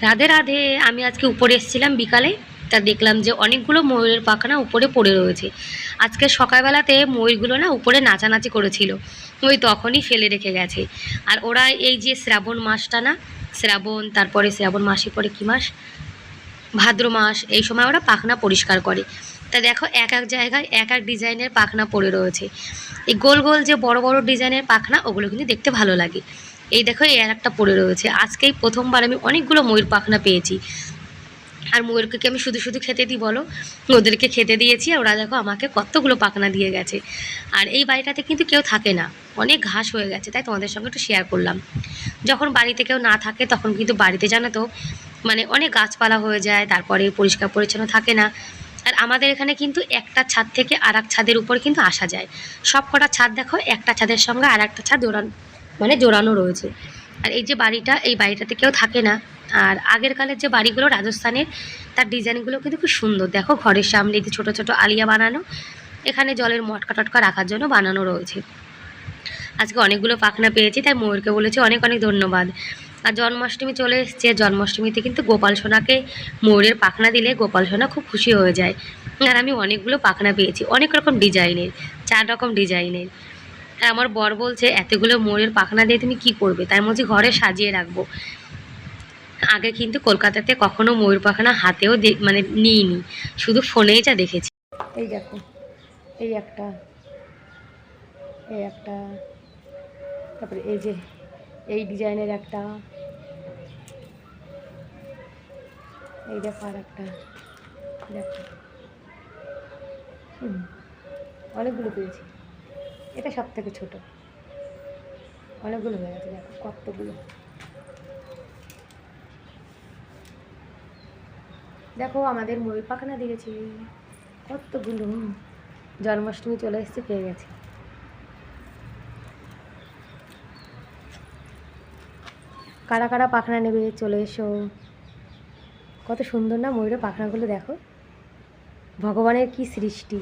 রাধে রাধে। আমি আজকে উপরে এসেছিলাম বিকালে, তা দেখলাম যে অনেকগুলো ময়ূরের পাখনা উপরে পড়ে রয়েছে। আজকে সকালবেলাতে ময়ূরগুলো না উপরে নাচানাচি করেছিল, ওই তখনই ফেলে রেখে গেছে। আর ওরা এই যে শ্রাবণ মাসটা না, শ্রাবণ, তারপরে শ্রাবণ মাসে পরে কী মাস, ভাদ্র মাস, এই সময় ওরা পাখনা পরিষ্কার করে। তা দেখো এক এক জায়গায় এক এক ডিজাইনের পাখনা পড়ে রয়েছে। এই গোল গোল যে বড় বড় ডিজাইনের পাখনা, ওগুলো কিন্তু দেখতে ভালো লাগে। এই দেখো এই আর একটা পড়ে রয়েছে। আজকেই প্রথমবার আমি অনেকগুলো ময়ূর পাখনা পেয়েছি। আর ময়ূরকে কি আমি শুধু শুধু খেতে দিই বলো? ওদেরকে খেতে দিয়েছি, আর ওরা দেখো আমাকে কতগুলো পাখনা দিয়ে গেছে। আর এই বাড়িটাতে কিন্তু কেউ থাকে না, অনেক ঘাস হয়ে গেছে, তাই তোমাদের সঙ্গে একটু শেয়ার করলাম। যখন বাড়িতে কেউ না থাকে তখন কিন্তু বাড়িতে জানো তো মানে অনেক গাছপালা হয়ে যায়, তারপরে পরিষ্কার পরিচ্ছন্ন থাকে না। আর আমাদের এখানে কিন্তু একটা ছাদ থেকে আর এক ছাদের উপর কিন্তু আসা যায়। সব কটা ছাদ দেখো একটা ছাদের সঙ্গে আর একটা ছাদ জোড়ানো রয়েছে। আর এই যে বাড়িটা, এই বাড়িটাতে কেউ থাকে না। আর আগের কালের যে বাড়িগুলো রাজস্থানের, তার ডিজাইনগুলো কিন্তু খুব সুন্দর। দেখো ঘরের সামনে যে ছোটো ছোটো আলিয়া বানানো, এখানে জলের মটকা টটকা রাখার জন্য বানানো রয়েছে। আজকে অনেকগুলো পাখনা পেয়েছি, তাই ময়ূরকে বলেছি অনেক অনেক ধন্যবাদ। আর জন্মাষ্টমী চলে এসছে, জন্মাষ্টমীতে কিন্তু গোপাল সোনাকে ময়ূরের পাখনা দিলে গোপাল সোনা খুব খুশি হয়ে যায়। আর আমি অনেকগুলো পাখনা পেয়েছি, অনেক রকম ডিজাইনের, 4 রকম ডিজাইনের। আর আমার বর বলছে এতগুলো ময়ূরের পাখনা দিয়ে তুমি কি করবে? তাই বলছি ঘরে সাজিয়ে রাখবো। আগে কিন্তু কলকাতাতে কখনো ময়ূর পাখনা হাতেও মানে নিইনি, শুধু ফোনেই যা দেখেছি। এই দেখো, এই একটা, এই একটা, তারপরে এই যে এই ডিজাইনের একটা, এই দেখো আর একটা, দেখো অনেকগুলো পেয়েছি। এটা সব থেকে ছোট, অনেকগুলো হয়ে গেছে, দেখো কতগুলো। দেখো আমাদের ময়ূর পাখনা দিয়েছি কতগুলো। জন্মাষ্টমী চলে এসেছে, পেয়ে গেছি। কারা কারা পাখনা নেবে চলে এসো। কত সুন্দর না ময়ূরের পাখনাগুলো, দেখো ভগবানের কি সৃষ্টি।